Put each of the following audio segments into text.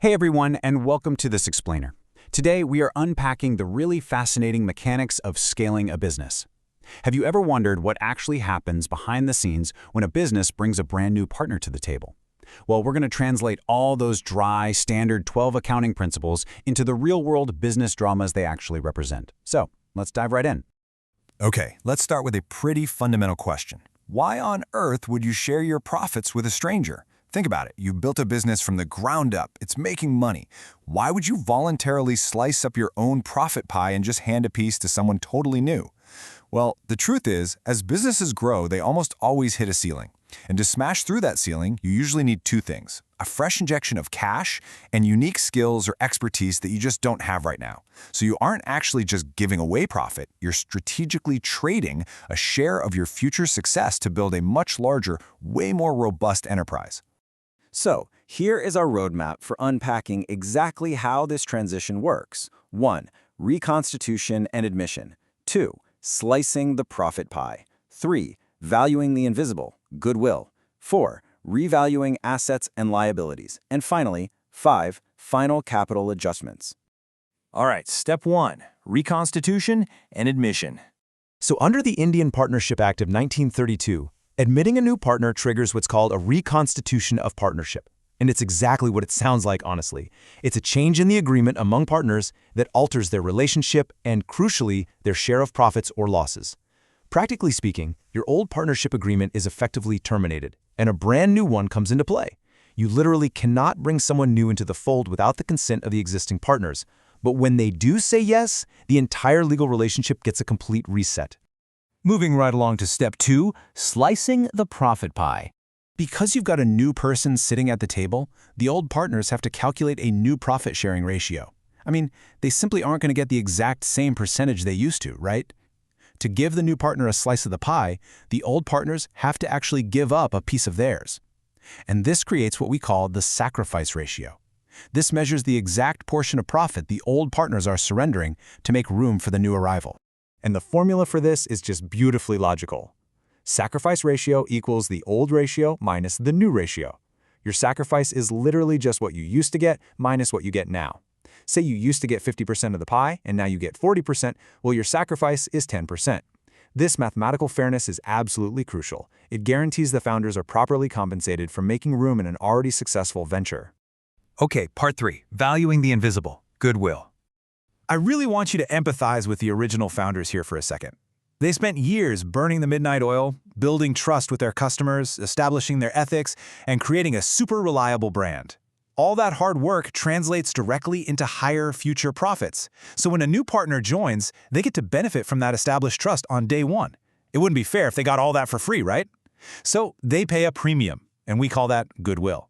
Hey everyone, and welcome to This Explainer. Today we are unpacking the really fascinating mechanics of scaling a business. Have you ever wondered what actually happens behind the scenes when a business brings a brand new partner to the table? Well, we're going to translate all those dry, standard 12 accounting principles into the real-world business dramas they actually represent. So, let's dive right in. Okay, let's start with a pretty fundamental question. Why on earth would you share your profits with a stranger? Think about it. You built a business from the ground up. It's making money. Why would you voluntarily slice up your own profit pie and just hand a piece to someone totally new? Well, the truth is, as businesses grow, they almost always hit a ceiling. And to smash through that ceiling, you usually need two things: a fresh injection of cash and unique skills or expertise that you just don't have right now. So you aren't actually just giving away profit, you're strategically trading a share of your future success to build a much larger, way more robust enterprise. So, here is our roadmap for unpacking exactly how this transition works. 1. Reconstitution and admission. 2. Slicing the profit pie. 3. Valuing the invisible, goodwill. 4. Revaluing assets and liabilities. And finally, 5. Final capital adjustments. All right, step 1, reconstitution and admission. So under the Indian Partnership Act of 1932, admitting a new partner triggers what's called a reconstitution of partnership. And it's exactly what it sounds like, honestly. It's a change in the agreement among partners that alters their relationship and, crucially, their share of profits or losses. Practically speaking, your old partnership agreement is effectively terminated, and a brand new one comes into play. You literally cannot bring someone new into the fold without the consent of the existing partners. But when they do say yes, the entire legal relationship gets a complete reset. Moving right along to step 2, slicing the profit pie. Because you've got a new person sitting at the table, the old partners have to calculate a new profit-sharing ratio. I mean, they simply aren't going to get the exact same percentage they used to, right? To give the new partner a slice of the pie, the old partners have to actually give up a piece of theirs. And this creates what we call the sacrifice ratio. This measures the exact portion of profit the old partners are surrendering to make room for the new arrival. And the formula for this is just beautifully logical. Sacrifice ratio equals the old ratio minus the new ratio. Your sacrifice is literally just what you used to get minus what you get now. Say you used to get 50% of the pie and now you get 40%, well, your sacrifice is 10%. This mathematical fairness is absolutely crucial. It guarantees the founders are properly compensated for making room in an already successful venture. Okay, part 3, valuing the invisible, goodwill. I really want you to empathize with the original founders here for a second. They spent years burning the midnight oil, building trust with their customers, establishing their ethics, and creating a super reliable brand. All that hard work translates directly into higher future profits. So when a new partner joins, they get to benefit from that established trust on day one. It wouldn't be fair if they got all that for free, right? So they pay a premium, and we call that goodwill.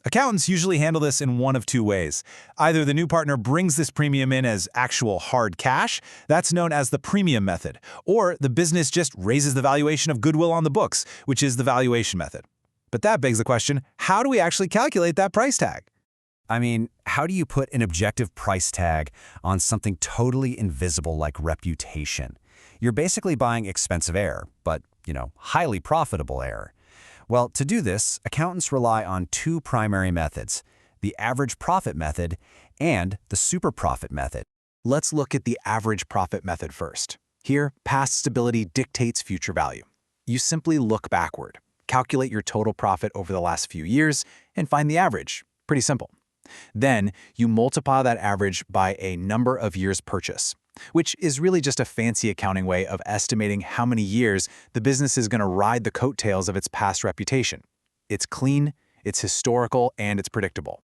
Accountants usually handle this in one of two ways. Either the new partner brings this premium in as actual hard cash, that's known as the premium method, or the business just raises the valuation of goodwill on the books, which is the valuation method. But that begs the question, how do we actually calculate that price tag? I mean, how do you put an objective price tag on something totally invisible like reputation? You're basically buying expensive air, but, highly profitable air. Well, to do this, accountants rely on two primary methods: the average profit method and the super profit method. Let's look at the average profit method first. Here, past stability dictates future value. You simply look backward, calculate your total profit over the last few years, and find the average. Pretty simple. Then, you multiply that average by a number of years purchase, which is really just a fancy accounting way of estimating how many years the business is going to ride the coattails of its past reputation. It's clean, it's historical, and it's predictable.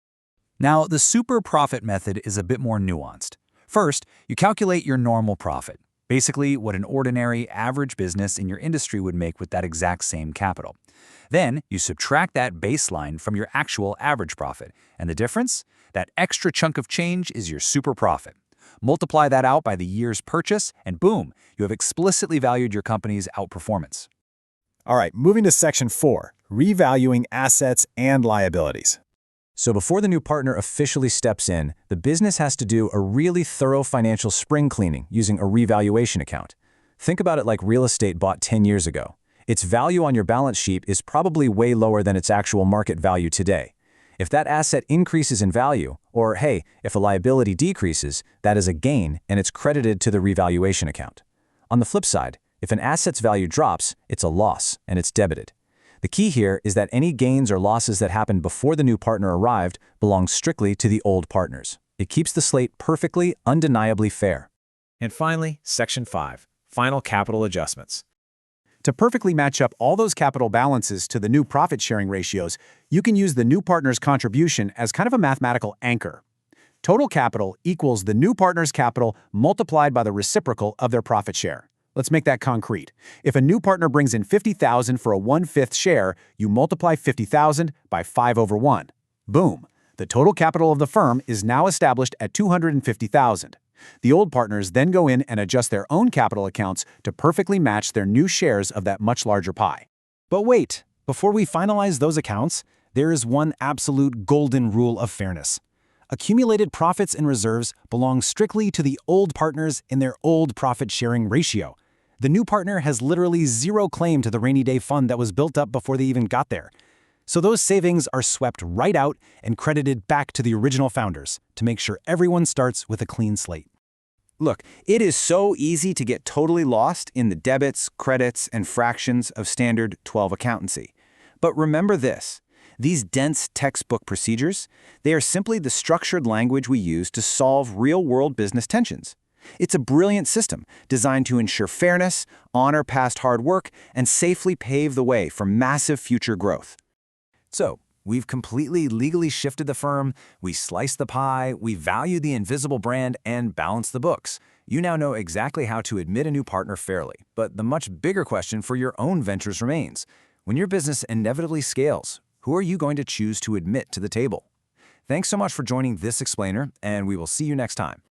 Now, the super profit method is a bit more nuanced. First, you calculate your normal profit, basically what an ordinary, average business in your industry would make with that exact same capital. Then, you subtract that baseline from your actual average profit, and the difference? That extra chunk of change is your super profit. Multiply that out by the year's purchase, and boom, you have explicitly valued your company's outperformance. All right, moving to section 4, revaluing assets and liabilities. So before the new partner officially steps in, the business has to do a really thorough financial spring cleaning using a revaluation account. Think about it like real estate bought 10 years ago. Its value on your balance sheet is probably way lower than its actual market value today. If that asset increases in value, or hey, if a liability decreases, that is a gain and it's credited to the revaluation account. On the flip side, if an asset's value drops, it's a loss and it's debited. The key here is that any gains or losses that happened before the new partner arrived belong strictly to the old partners. It keeps the slate perfectly, undeniably fair. And finally, Section 5, Final Capital Adjustments. To perfectly match up all those capital balances to the new profit-sharing ratios, you can use the new partner's contribution as kind of a mathematical anchor. Total capital equals the new partner's capital multiplied by the reciprocal of their profit share. Let's make that concrete. If a new partner brings in $50,000 for a 1/5 share, you multiply $50,000 by 5/1. Boom! The total capital of the firm is now established at $250,000. The old partners then go in and adjust their own capital accounts to perfectly match their new shares of that much larger pie. But wait, before we finalize those accounts, there is one absolute golden rule of fairness. Accumulated profits and reserves belong strictly to the old partners in their old profit-sharing ratio. The new partner has literally zero claim to the rainy day fund that was built up before they even got there. So those savings are swept right out and credited back to the original founders to make sure everyone starts with a clean slate. Look, it is so easy to get totally lost in the debits, credits, and fractions of standard 12 accountancy. But remember this, these dense textbook procedures, they are simply the structured language we use to solve real-world business tensions. It's a brilliant system designed to ensure fairness, honor past hard work, and safely pave the way for massive future growth. So, we've completely legally shifted the firm, we sliced the pie, we value the invisible brand, and balanced the books. You now know exactly how to admit a new partner fairly. But the much bigger question for your own ventures remains. When your business inevitably scales, who are you going to choose to admit to the table? Thanks so much for joining this explainer, and we will see you next time.